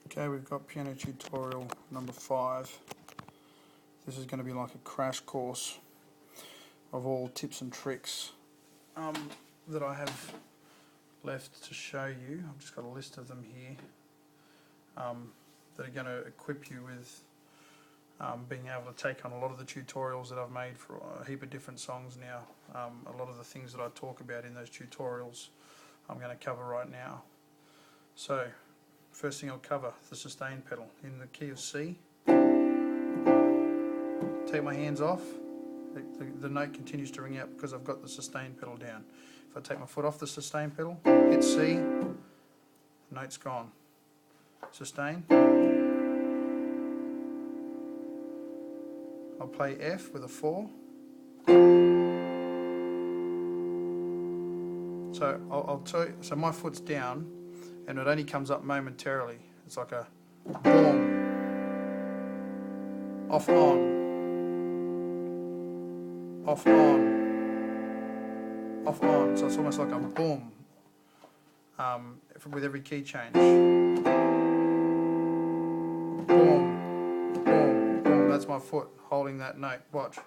Okay, we've got piano tutorial number 5. This is going to be like a crash course of all tips and tricks that I have left to show you. I've just got a list of them here that are going to equip you with being able to take on a lot of the tutorials that I've made for a heap of different songs now. A lot of the things that I talk about in those tutorials I'm going to cover right now. So, first thing I'll cover, the sustain pedal in the key of C. Take my hands off, the note continues to ring out because I've got the sustain pedal down. If I take my foot off the sustain pedal, hit C, the note's gone. Sustain. I'll play F with a 4. So I'll tell you, so my foot's down and it only comes up momentarily. It's like a boom, off on, off on, off on. So it's almost like a boom with every key change. Boom, boom, boom. That's my foot holding that note. Watch.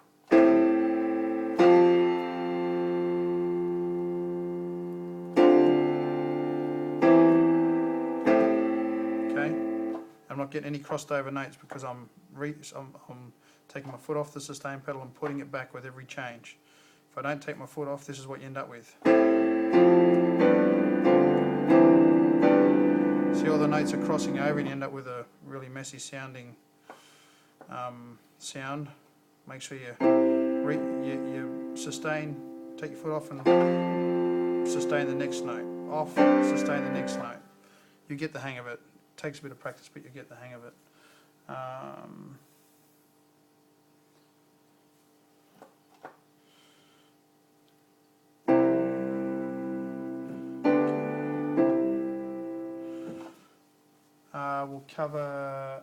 I'm not getting any crossed over notes because I'm taking my foot off the sustain pedal and putting it back with every change. If I don't take my foot off, this is what you end up with. See, all the notes are crossing over and you end up with a really messy sounding sound. Make sure you sustain, take your foot off and sustain the next note. Off, sustain the next note. You get the hang of it. Takes a bit of practice, but you get the hang of it. We'll cover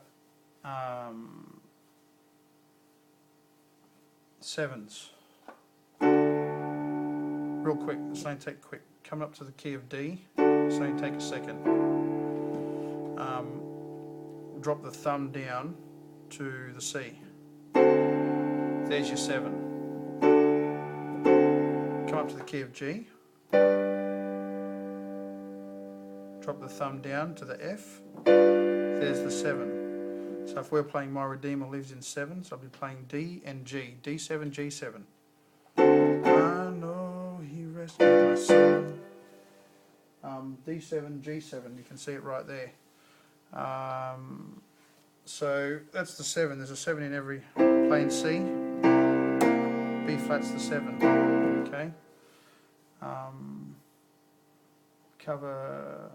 sevens. Real quick, this ain't take quick. Coming up to the key of D, this ain't take a second. Drop the thumb down to the C. There's your 7. Come up to the key of G. Drop the thumb down to the F. There's the 7. So if we're playing My Redeemer Lives in 7, so I'll be playing D and G. D7, G7. I know He rescued my soul. D7, G7. You can see it right there. So that's the 7. There's a 7 in every. Playing C. B flat's the 7. Okay. Cover.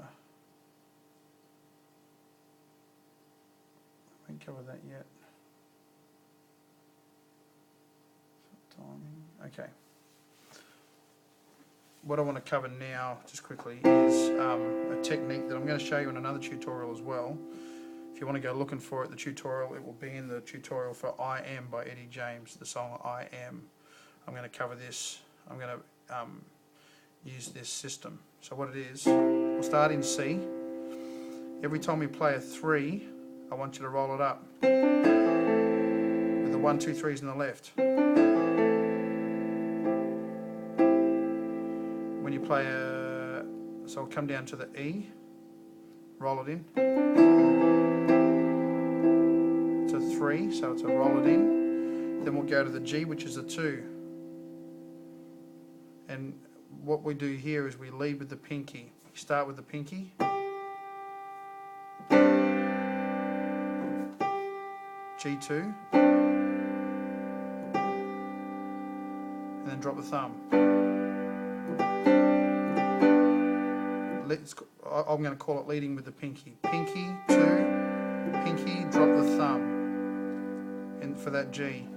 I haven't covered that yet. Timing. Okay. What I want to cover now, just quickly, is a technique that I'm going to show you in another tutorial as well. If you want to go looking for it, the tutorial, it will be in the tutorial for I Am by Eddie James, the song I Am. I'm going to cover this. I'm going to use this system. So what it is, we'll start in C. Every time we play a 3, I want you to roll it up with the 1, 2, 3s on the left. When you play a, so I'll come down to the E, roll it in. It's a 3, so it's a roll it in. Then we'll go to the G, which is a 2. And what we do here is we lead with the pinky. We start with the pinky. G2. And then drop the thumb. I'm going to call it leading with the pinky. Pinky, 2, pinky, drop the thumb. And for that G.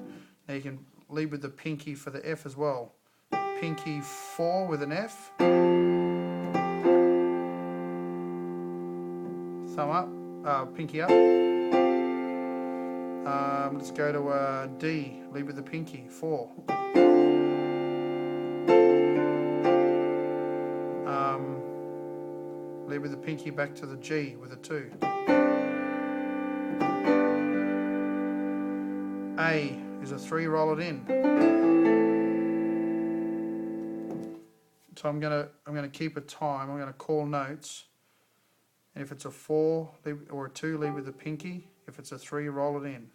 Now you can lead with the pinky for the F as well. Pinky 4 with an F. Thumb up, pinky up. Let's go to D, lead with the pinky, 4. Lead with the pinky back to the G with a 2. A is a 3, roll it in. So I'm gonna keep a time. I'm gonna call notes. And if it's a 4 or a 2, lead with the pinky. If it's a 3, roll it in.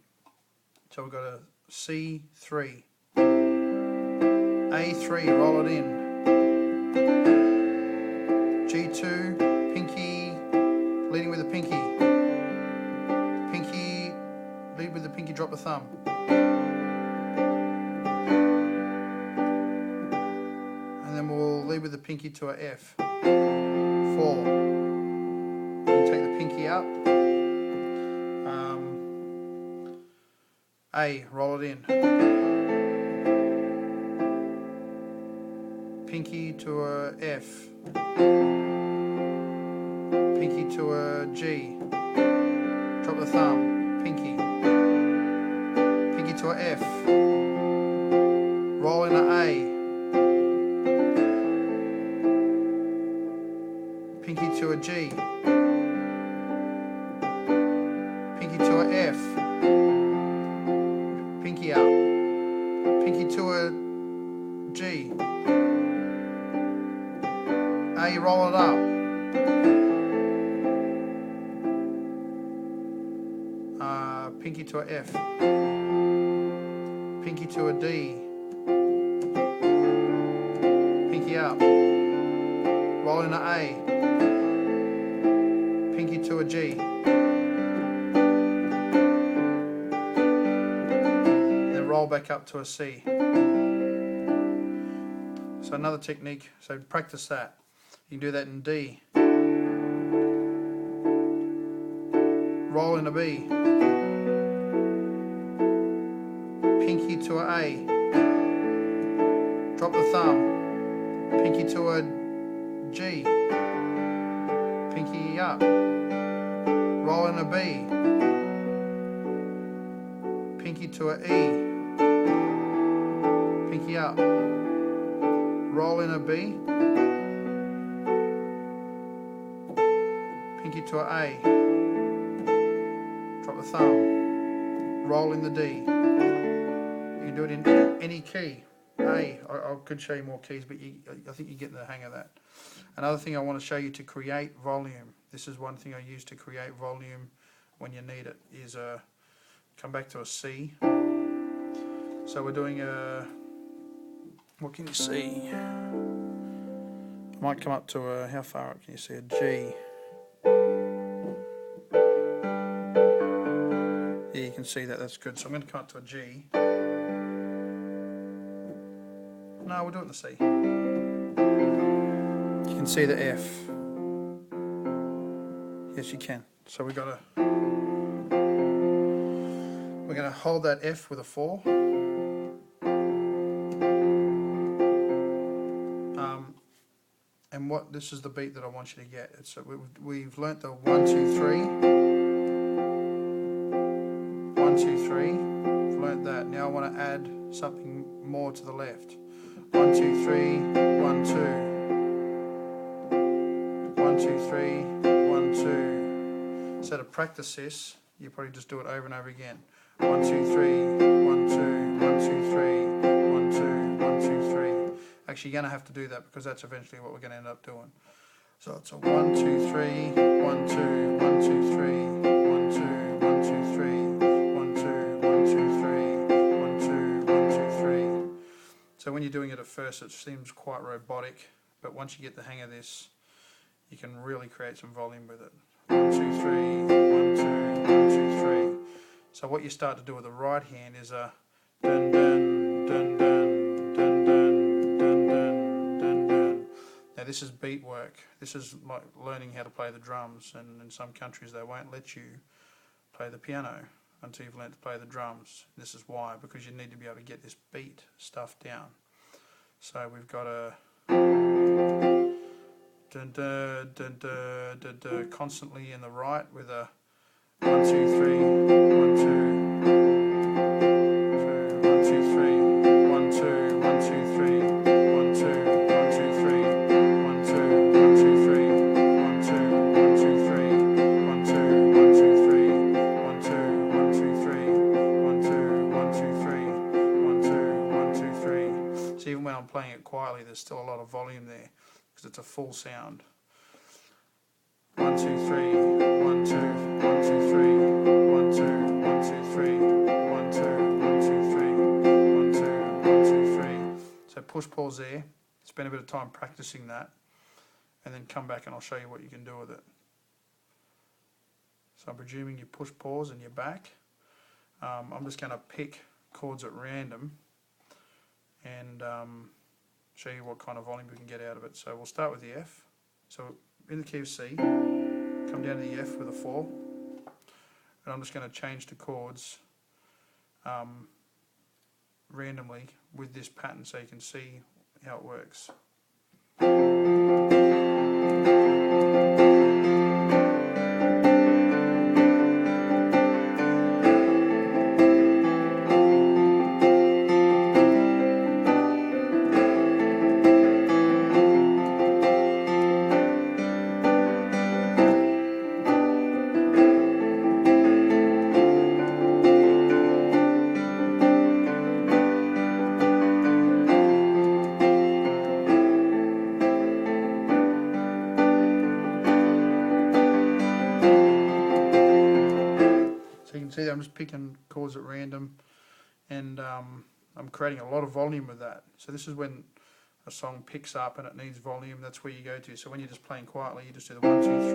So we've got a C3. A3, roll it in. G2, pinky, leading with the pinky. Pinky, lead with the pinky, drop the thumb. And then we'll lead with the pinky to a F. 4. You take the pinky up. A, roll it in. Pinky to a F. Pinky to a G. Drop the thumb. Pinky. Pinky to a F. Roll in a A. Pinky to a G. Pinky to a F. Pinky up. Pinky to a G. A, roll it up. Pinky to a F. Pinky to a D. Pinky up. Roll in a A. Pinky to a G. Then roll back up to a C. So another technique, so practice that. You can do that in D. Roll in a B. Pinky to a A. Drop the thumb. Pinky to a G. Pinky up. Roll in a B. Pinky to a E. Pinky up. Roll in a B. Pinky to a A. Drop the thumb. Roll in the D. You can do it in any key. A. I could show you more keys, but I think you're getting the hang of that. Another thing I want to show you to create volume. This is one thing I use to create volume when you need it. Is come back to a C. So we're doing a. What can you see? I might come up to a. How far up can you see a G? Yeah, you can see that. That's good. So I'm going to come up to a G. No, we'll do it in the C. You can see the F. Yes, you can. So we're going to hold that F with a 4. And this is the beat that I want you to get. It's we've learnt the 1, 2, 3. 1, 2, 3. We've learnt that. Now I want to add something more to the left. 1, 2, 3, 1, 2. 1, 2, 3, 1, 2. So to practice this, you probably just do it over and over again. 1, 2, 3, 1, 2, 1, 2, 3, 1, 2, 1, 2, 3. Actually, you're going to have to do that because that's eventually what we're going to end up doing. So it's a 1, 2, 3, 1, 2, 1, 2, 3, 1, 2, 1, 2, 3, 1, 2, 1, 2, 3, 1, 2, 1, 2, 3. So when you're doing it at first, it seems quite robotic, but once you get the hang of this, you can really create some volume with it. 1, 2, 3, 1, 2, 1, 2, 3. So what you start to do with the right hand is a dun dun dun dun dun dun dun dun dun dun. Now this is beat work. This is like learning how to play the drums, and in some countries they won't let you play the piano until you've learnt to play the drums. This is why, because you need to be able to get this beat stuff down. So we've got a dun dun dun dun dun dun constantly in the right with a 1, 2, 3, 1, 2, 1, 2, 3, 1, 2, 1, 2, 3, 1, 2, 1, 2, 3, 1, 2, 1, 2, 3, 1, 2, 1, 2, 3, 1, 2, 1, 2, 3, 1, 2, 1, 2, 3, 1, 2, 1, 2, playing it quietly, there's still a lot of volume there because it's a full sound. 1, 2, 3, 1, 2, 1, 2, 3, 1, 2, 1, 2, 3, 1, 2, 1, 2, 3, 1, 2, 1, 2, 3. So push pause there. Spend a bit of time practicing that, and then come back and I'll show you what you can do with it. So I'm presuming you push pause and you're back. I'm just going to pick chords at random and show you what kind of volume we can get out of it. So we'll start with the F. So in the key of C, come down to the F with a 4, and I'm just going to change the chords randomly with this pattern so you can see how it works. See, I'm just picking chords at random, and I'm creating a lot of volume with that. So this is when a song picks up and it needs volume, that's where you go to. So when you're just playing quietly, you just do the 1, 2,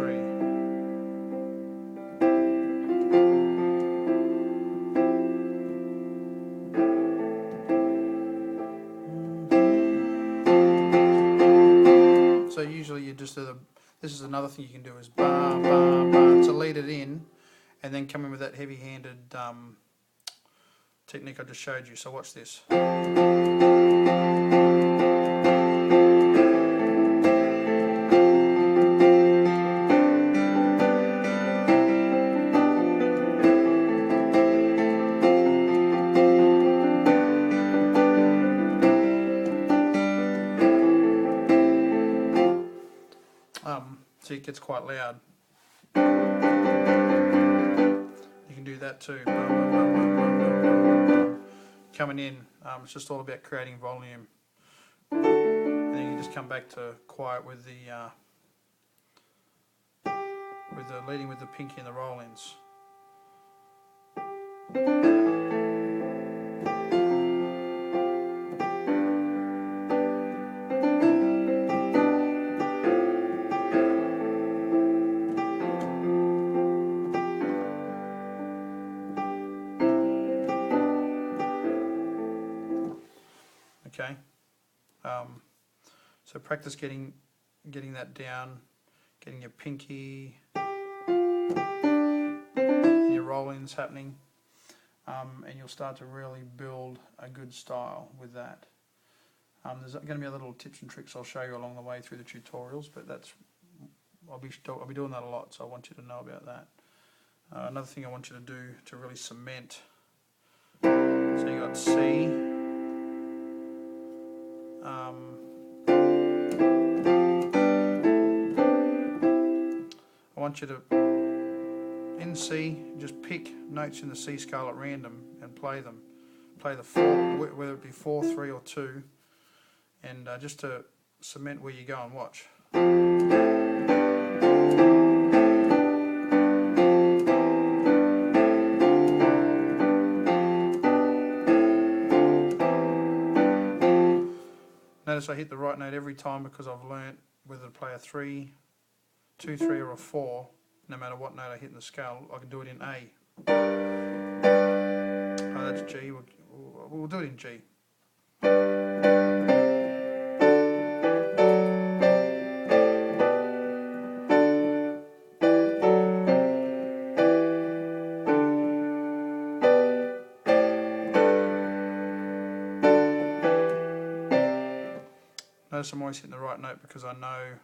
3. So usually you just do the, this is another thing you can do is ba, ba, ba, to lead it in, and then come in with that heavy-handed technique I just showed you. So watch this. See, it gets quite loud. You can do that too. Coming in, it's just all about creating volume. And then you can just come back to quiet with the leading with the pinky and the roll-ins. Okay, so practice getting that down, getting your pinky and your roll-ins happening, and you'll start to really build a good style with that. There's going to be a little tips and tricks I'll show you along the way through the tutorials, but I'll be doing that a lot, so I want you to know about that. Another thing I want you to do to really cement, so you got C. I want you to, in C, just pick notes in the C scale at random and play them. Play the 4, whether it be 4, 3 or 2, and just to cement where you go and watch. Notice I hit the right note every time because I've learnt whether to play a 3, 2, 3 or a 4, no matter what note I hit in the scale. I can do it in A. Oh, that's G. We'll do it in G. Notice I'm always hitting the right note because I know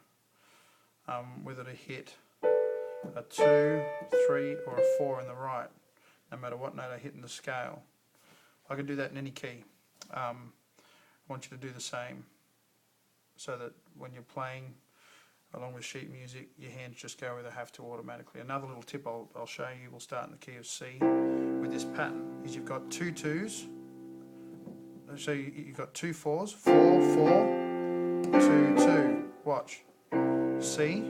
whether to hit a 2, 3 or a 4 in the right, no matter what note I hit in the scale. I can do that in any key. I want you to do the same so that when you're playing along with sheet music, your hands just go where they have to automatically. Another little tip I'll show you, we'll start in the key of C with this pattern, is you've got 2 2s, so you've got 2 4s, 4 4, 2 2. Watch. C.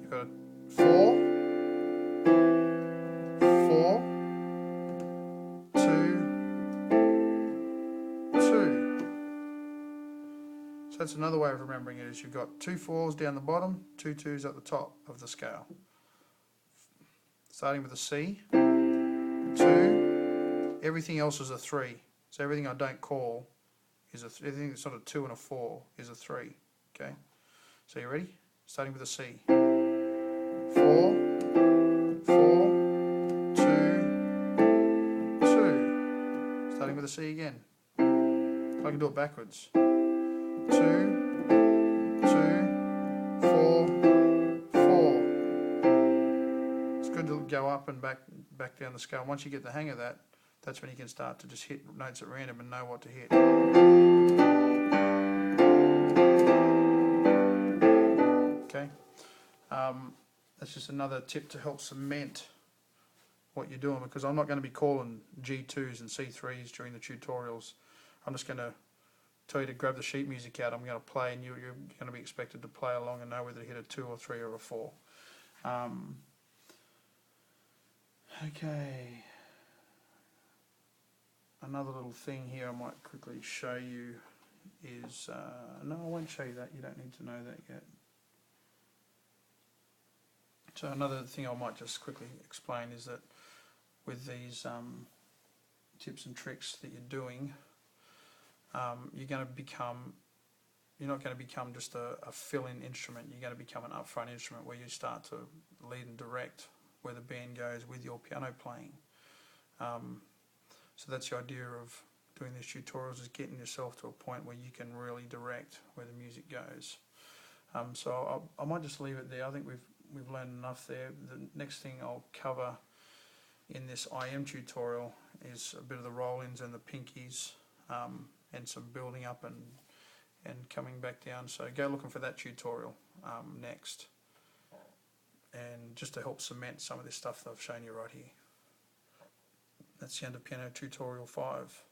You've got a 4 4 2 2. So that's another way of remembering it, is you've got 2 4s down the bottom, 2 2s at the top of the scale. Starting with a C, 2, everything else is a 3. So everything I don't call is everything that's not a 2 and a 4 is a 3. Okay? So you ready? Starting with a C. 4, 4, 2, 2. Starting with a C again. I can do it backwards. 2, 2, 4, 4. It's good to go up and back down the scale. Once you get the hang of that, that's when you can start to just hit notes at random and know what to hit. Okay, that's just another tip to help cement what you're doing, because I'm not going to be calling G2s and C3s during the tutorials. I'm just going to tell you to grab the sheet music out. I'm going to play, and you're going to be expected to play along and know whether to hit a 2 or 3 or a 4. Okay. Another little thing here I might quickly show you is, no, I won't show you that, you don't need to know that yet. So another thing I might just quickly explain is that with these tips and tricks that you're doing, you're not going to become just a fill-in instrument. You're going to become an upfront instrument where you start to lead and direct where the band goes with your piano playing. So that's the idea of doing these tutorials, is getting yourself to a point where you can really direct where the music goes. So I might just leave it there. I think we've learned enough there. The next thing I'll cover in this IM tutorial is a bit of the roll-ins and the pinkies, and some building up and coming back down. So go looking for that tutorial next, and just to help cement some of this stuff that I've shown you right here. That's the end of Piano Tutorial 5.